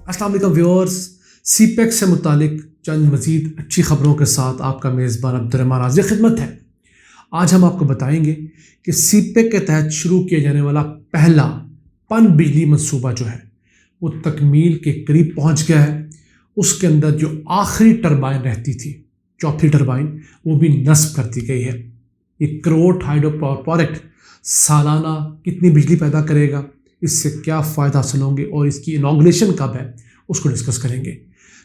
अस्सलाम वालेकुम viewers. CPEC से मुतालिक चंद मज़ीद अच्छी ख़बरों के साथ आपका मेज़बान अब्दुर्रहमान हाज़िर खिदमत है। आज हम आपको बताएंगे कि सीपेक के तहत शुरू किया जाने वाला पहला पन बिजली मंसूबा जो है वो तकमील के करीब पहुंच गया है। उसके अंदर जो आखिरी टरबाइन रहती थी, चौथी टरबाइन, वो भी नस्ब कर दी गई है। ये क्रोट हाइड्रो पावर प्रोजेक्ट सालाना कितनी बिजली पैदा करेगा, इससे क्या फ़ायदा हासिल होंगे और इसकी इनॉग्रेशन कब है, उसको डिस्कस करेंगे।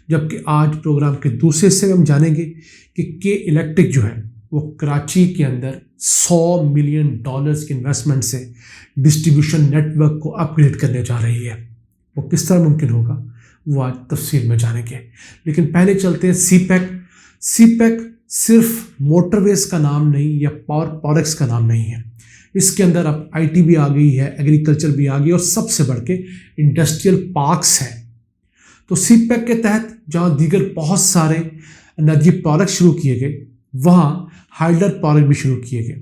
जबकि आज प्रोग्राम के दूसरे हिस्से में हम जानेंगे कि के इलेक्ट्रिक जो है वो कराची के अंदर $100 मिलियन की इन्वेस्टमेंट से डिस्ट्रीब्यूशन नेटवर्क को अपग्रेड करने जा रही है। वो किस तरह मुमकिन होगा वो आज तफसील में जानेंगे। लेकिन पहले चलते हैं सीपेक। सीपेक सिर्फ मोटरवेज का नाम नहीं या पावर प्रोडक्ट्स का नाम नहीं है। इसके अंदर अब आईटी भी आ गई है, एग्रीकल्चर भी आ गई और सबसे बढ़ के इंडस्ट्रियल पार्क्स हैं। तो सीपेक के तहत जहाँ दीगर बहुत सारे एनर्जी प्रोडक्ट शुरू किए गए, वहाँ हाइडर प्रोजेक्ट भी शुरू किए गए।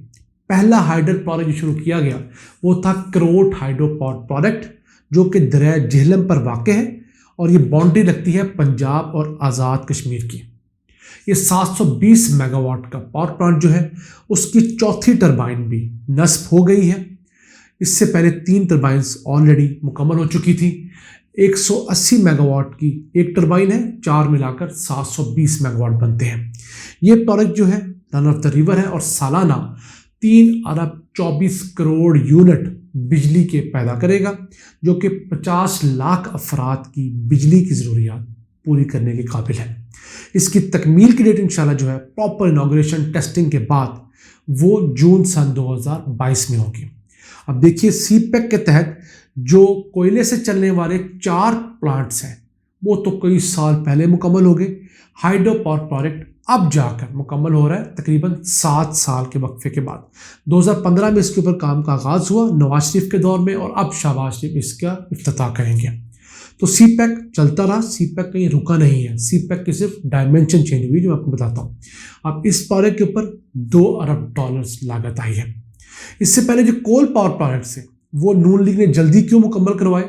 पहला हाइडर प्रोजेक्ट जो शुरू किया गया वो था क्रोट हाइड्रो पावर प्रोजेक्ट, जो कि दरिया झेलम पर वाक़ है और ये बाउंड्री लगती है पंजाब और आज़ाद कश्मीर की। ये 720 मेगावाट का पावर प्लांट जो है उसकी चौथी टरबाइन भी नस्ब हो गई है। इससे पहले 3 टरबाइंस ऑलरेडी मुकम्मल हो चुकी थी। 180 मेगावाट की एक टरबाइन है, 4 मिलाकर 720 मेगावाट बनते हैं। ये प्रोजेक्ट जो है रन ऑफ द रिवर है और सालाना 3 अरब 24 करोड़ यूनिट बिजली के पैदा करेगा, जो कि 50 लाख अफराद की बिजली की ज़रूरियात पूरी करने के काबिल है। इसकी तकमील की डेट इंशाल्लाह जो है प्रॉपर इनॉग्रेशन टेस्टिंग के बाद वो जून सन 2022 में होगी। अब देखिए, सीपेक के तहत जो कोयले से चलने वाले 4 प्लांट्स हैं वो तो कई साल पहले मुकम्मल हो गए। हाइड्रो पावर प्रोजेक्ट अब जाकर मुकम्मल हो रहा है तकरीबन 7 साल के वक्फे के बाद। 2015 में इसके ऊपर काम का आगाज़ हुआ नवाज शरीफ के दौर में, और अब शहबाज शरीफ इसका इफ्तिताह करेंगे। तो सीपेक चलता रहा, सीपेक कहीं रुका नहीं है। सीपेक की सिर्फ डायमेंशन चेंज हुई, जो मैं आपको बताता हूँ। अब इस प्रोजेक्ट के ऊपर $2 अरब लागत आई है। इससे पहले जो कोल पावर प्रोजेक्ट्स है वो नून लीग ने जल्दी क्यों मुकम्मल करवाए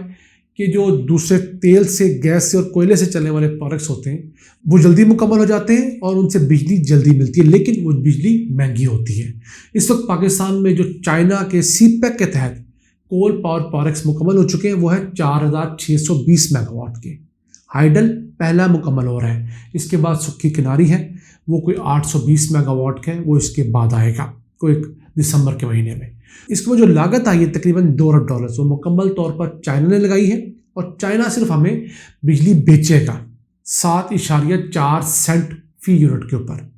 कि जो दूसरे तेल से, गैस से और कोयले से चलने वाले प्रोडक्ट्स होते हैं वो जल्दी मुकम्मल हो जाते हैं और उनसे बिजली जल्दी मिलती है, लेकिन वो बिजली महंगी होती है। इस वक्त पाकिस्तान में जो चाइना के सीपेक के तहत कोल पावर प्रोजेक्ट्स मुकम्मल हो चुके हैं वो है 4620 मेगावाट के। हाइडल पहला मुकम्मल हो रहा है। इसके बाद सुक्खी किनारी है, वो कोई 820 मेगावाट का है, वो इसके बाद आएगा कोई दिसंबर के महीने में। इसको जो लागत आई है तकरीबन $2 अरब, वो मुकम्मल तौर पर चाइना ने लगाई है और चाइना सिर्फ हमें बिजली बेचेगा 7.4 सेंट फी यूनिट के ऊपर,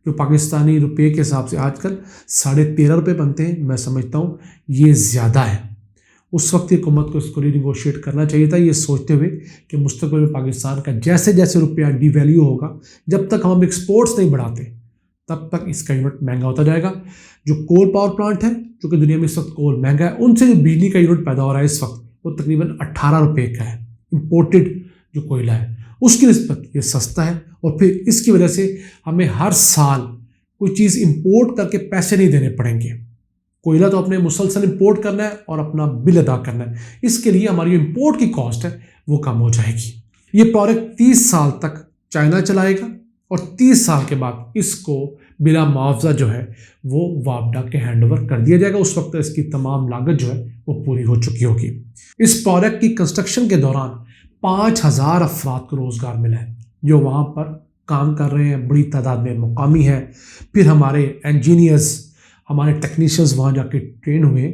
जो पाकिस्तानी रुपये के हिसाब से आजकल 13.5 रुपये बनते हैं। मैं समझता हूँ ये ज़्यादा है। उस वक्त हुकूमत को इसको रीनिगोशिएट करना चाहिए था, ये सोचते हुए कि मुस्तकबिल में पाकिस्तान का जैसे जैसे रुपया डिवैल्यू होगा, जब तक हम एक्सपोर्ट्स नहीं बढ़ाते तब तक इसका यूनिट महंगा होता जाएगा। जो कोल पावर प्लांट है, जो कि दुनिया में इस वक्त कोल महंगा है, उनसे जो बिजली का यूनिट पैदा हो रहा है इस वक्त वो तकरीबन 18 रुपये का है। इम्पोर्टेड जो कोयला है उसकी निस्बत ये सस्ता है, और फिर इसकी वजह से हमें हर साल कोई चीज़ इंपोर्ट करके पैसे नहीं देने पड़ेंगे। कोयला तो अपने मुसलसल इंपोर्ट करना है और अपना बिल अदा करना है। इसके लिए हमारी जो इंपोर्ट की कॉस्ट है वो कम हो जाएगी। ये प्रोजेक्ट 30 साल तक चाइना चलाएगा और 30 साल के बाद इसको बिला मुआवजा जो है वो वापडा के हैंडओवर कर दिया जाएगा। उस वक्त इसकी तमाम लागत जो है वो पूरी हो चुकी होगी। इस प्रोजेक्ट की कंस्ट्रक्शन के दौरान 5000 अफराद को रोज़गार मिला है, जो वहाँ पर काम कर रहे हैं। बड़ी तादाद में मुकामी है। फिर हमारे इंजीनियर्स, हमारे टेक्नीशियंस वहाँ जाके ट्रेन हुए,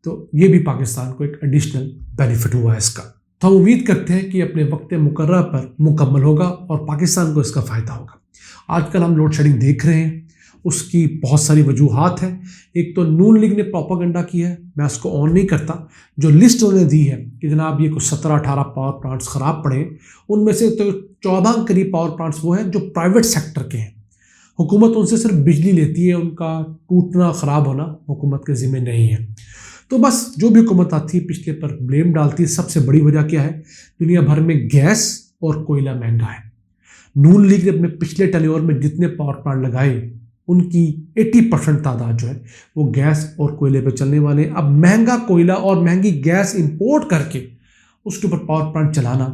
तो ये भी पाकिस्तान को एक एडिशनल बेनिफिट हुआ है इसका। तो हम उम्मीद करते हैं कि अपने वक्त मुकर्रर पर मुकम्मल होगा और पाकिस्तान को इसका फ़ायदा होगा। आजकल हम लोड शेडिंग देख रहे हैं, उसकी बहुत सारी वजूहात हैं। एक तो नून लीग ने प्रोपागेंडा किया है, मैं उसको ऑन नहीं करता। जो लिस्ट उन्होंने दी है कि जनाब ये कुछ 17-18 पावर प्लांट्स ख़राब पड़े, उनमें से तो 14 करीब पावर प्लांट्स वो हैं जो प्राइवेट सेक्टर के हैं। हुकूमत उनसे सिर्फ बिजली लेती है, उनका टूटना ख़राब होना हुकूमत के ज़िम्मे नहीं है। तो बस जो भी हुकूमत आती है पिछले पर ब्लेम डालती है। सबसे बड़ी वजह क्या है? दुनिया भर में गैस और कोयला महंगा है। नून लीग ने अपने पिछले टेन्योर में जितने पावर प्लांट लगाए उनकी 80% तादाद जो है वो गैस और कोयले पे चलने वाले। अब महंगा कोयला और महंगी गैस इंपोर्ट करके उसके ऊपर पावर प्लांट चलाना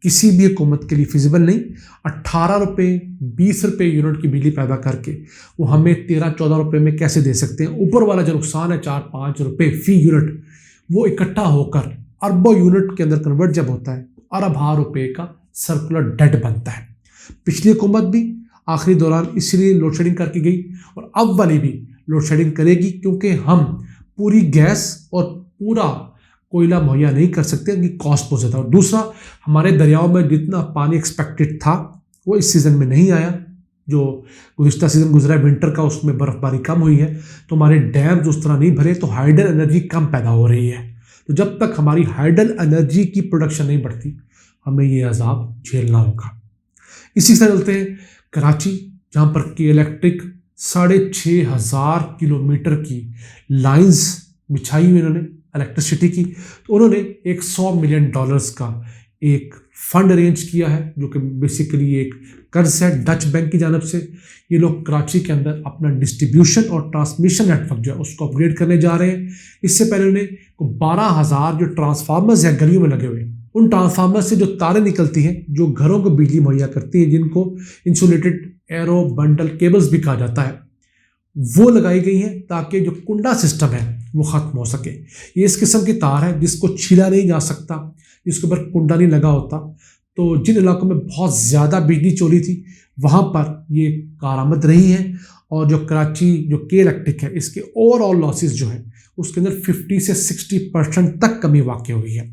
किसी भी हुकूमत के लिए फिजिबल नहीं। 18 रुपये 20 रुपये यूनिट की बिजली पैदा करके वो हमें 13-14 रुपये में कैसे दे सकते हैं। ऊपर वाला जो नुकसान है 4-5 रुपये फी यूनिट, वो इकट्ठा होकर अरबों यूनिट के अंदर कन्वर्ट जब होता है, अरब रुपये का सर्कुलर डेट बनता है। पिछली हुकूमत भी आखिरी दौरान इसीलिए लोड शेडिंग करके गई और अब वाली भी लोड शेडिंग करेगी, क्योंकि हम पूरी गैस और पूरा कोयला मुहैया नहीं कर सकते, उनकी कॉस्ट बहुत ज़्यादा। और दूसरा, हमारे दरियाओं में जितना पानी एक्सपेक्टेड था वो इस सीज़न में नहीं आया। जो गुज़िश्ता सीज़न गुजरा है विंटर का, उसमें बर्फ़बारी कम हुई है, तो हमारे डैम्स उस तरह नहीं भरे, तो हाइडल एनर्जी कम पैदा हो रही है। तो जब तक हमारी हाइडल एनर्जी की प्रोडक्शन नहीं बढ़ती, हमें ये अजाब झेलना होगा। इसी तरह चलते हैं कराची, जहाँ पर के इलेक्ट्रिक 6,500 किलोमीटर की लाइंस बिछाई हुई इन्होंने इलेक्ट्रिसिटी की। तो उन्होंने एक $100 मिलियन का एक फंड अरेंज किया है, जो कि बेसिकली एक कर्ज है डच बैंक की जानब से। ये लोग कराची के अंदर अपना डिस्ट्रीब्यूशन और ट्रांसमिशन नेटवर्क जो है उसको अपग्रेड करने जा रहे हैं। इससे पहले उन्हें 12,000 जो ट्रांसफार्मर्स हैं गलियों में लगे हुए, उन ट्रांसफार्मर से जो तारें निकलती हैं जो घरों को बिजली मुहैया करती हैं, जिनको इंसुलेटेड एरो बंडल केबल्स भी कहा जाता है, वो लगाई गई हैं ताकि जो कुंडा सिस्टम है वो ख़त्म हो सके। ये इस किस्म की तार है जिसको छीला नहीं जा सकता, जिसके ऊपर कुंडा नहीं लगा होता। तो जिन इलाकों में बहुत ज़्यादा बिजली चोरी थी वहाँ पर ये कारआमद रही है। और जो कराची जो के इलेक्ट्रिक है, इसके ओवरऑल लॉसेस जो है उसके अंदर 50 से 60% तक कमी वाक़ई हुई है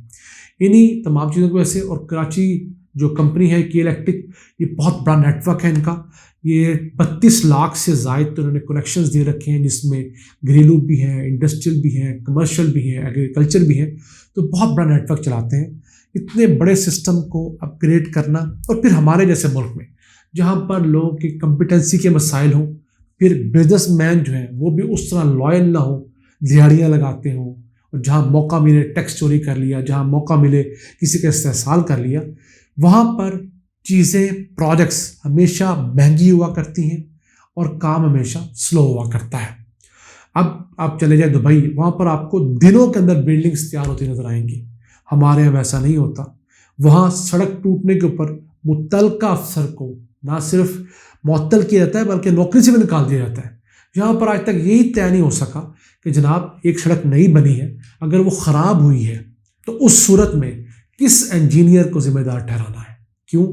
इन्हीं तमाम चीज़ों की वजह से। और कराची जो कंपनी है के इलेक्ट्रिक, ये बहुत बड़ा नेटवर्क है इनका। ये 32 लाख से ज़ायद तो इन्होंने कनेक्शंस दे रखे हैं, जिसमें घरेलू भी हैं, इंडस्ट्रियल भी हैं, कमर्शियल भी हैं, एग्रीकल्चर भी हैं। तो बहुत बड़ा नेटवर्क चलाते हैं। इतने बड़े सिस्टम को अपग्रेड करना, और फिर हमारे जैसे मुल्क में जहाँ पर लोगों की कम्पिटेंसी के मसाइल हों, फिर बिजनेसमैन जो हैं वो भी उस तरह लॉयल ना हो, दिहाड़ियाँ लगाते हों, और जहाँ मौका मिले टैक्स चोरी कर लिया, जहाँ मौका मिले किसी का इस्तेहसाल कर लिया, वहाँ पर चीज़ें प्रोजेक्ट्स हमेशा महंगी हुआ करती हैं और काम हमेशा स्लो हुआ करता है। अब आप चले जाए दुबई, वहाँ पर आपको दिनों के अंदर बिल्डिंग्स तैयार होती नजर आएंगी। हमारे यहाँ वैसा नहीं होता। वहाँ सड़क टूटने के ऊपर मुतल्लिका अफसर को ना सिर्फ मुअत्तल किया जाता है बल्कि नौकरी से भी निकाल दिया जाता है। यहाँ पर आज तक यही तय नहीं हो सका कि जनाब एक सड़क नई बनी है, अगर वो ख़राब हुई है तो उस सूरत में किस इंजीनियर को जिम्मेदार ठहराना है। क्यों?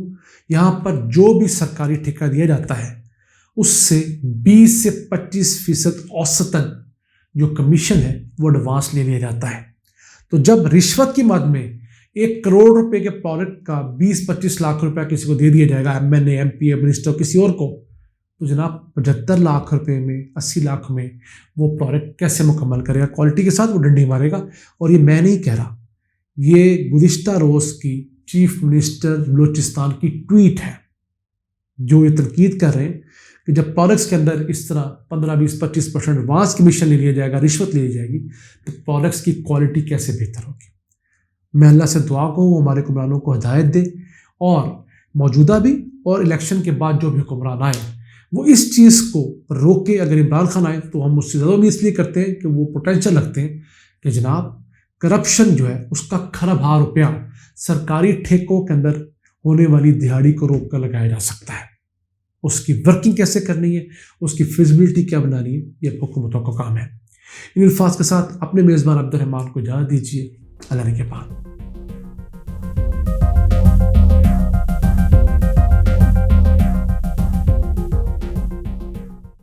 यहाँ पर जो भी सरकारी ठेका दिया जाता है उससे 20 से 25% औसतन जो कमीशन है वो एडवांस ले लिया जाता है। तो जब रिश्वत की मद में 1 करोड़ रुपए के प्रोजेक्ट का 20-25 लाख रुपया किसी को दे दिया जाएगा, MNA, MPA, मिनिस्टर, किसी और को, तो जनाब 75 लाख रुपए में, 80 लाख में वो प्रोजेक्ट कैसे मुकम्मल करेगा? क्वालिटी के साथ वो डंडी मारेगा। और ये मैं नहीं कह रहा, ये गुज़िश्ता रोज़ की चीफ मिनिस्टर बलूचिस्तान की ट्वीट है, जो ये तनकीद कर रहे हैं कि जब प्रोडक्ट्स के अंदर इस तरह 15-20-25% एडवांस कमीशन ले लिया जाएगा, रिश्वत ले ली जाएगी, तो प्रोडक्ट्स की क्वालिटी कैसे बेहतर होगी। मैं अल्लाह से दुआ को हमारे हुक्मरानों को हिदायत दे, और मौजूदा भी और इलेक्शन के बाद जो भी हुक्मरान आए वो इस चीज़ को रोके। अगर इमरान खान आए तो हम उससे ज़्यादा उम्मीद इसलिए करते हैं कि वो पोटेंशियल रखते हैं कि जनाब करप्शन जो है उसका खरबा रुपया सरकारी ठेकों के अंदर होने वाली दिहाड़ी को रोक कर लगाया जा सकता है। उसकी वर्किंग कैसे करनी है, उसकी फिजिबिलिटी क्या बनानी है, ये हुकूमतों का काम है। इन अल्फाज के साथ अपने मेज़बान अब्दुल रहमान को इजाज़त दीजिए। अल्लाह ने के बाद।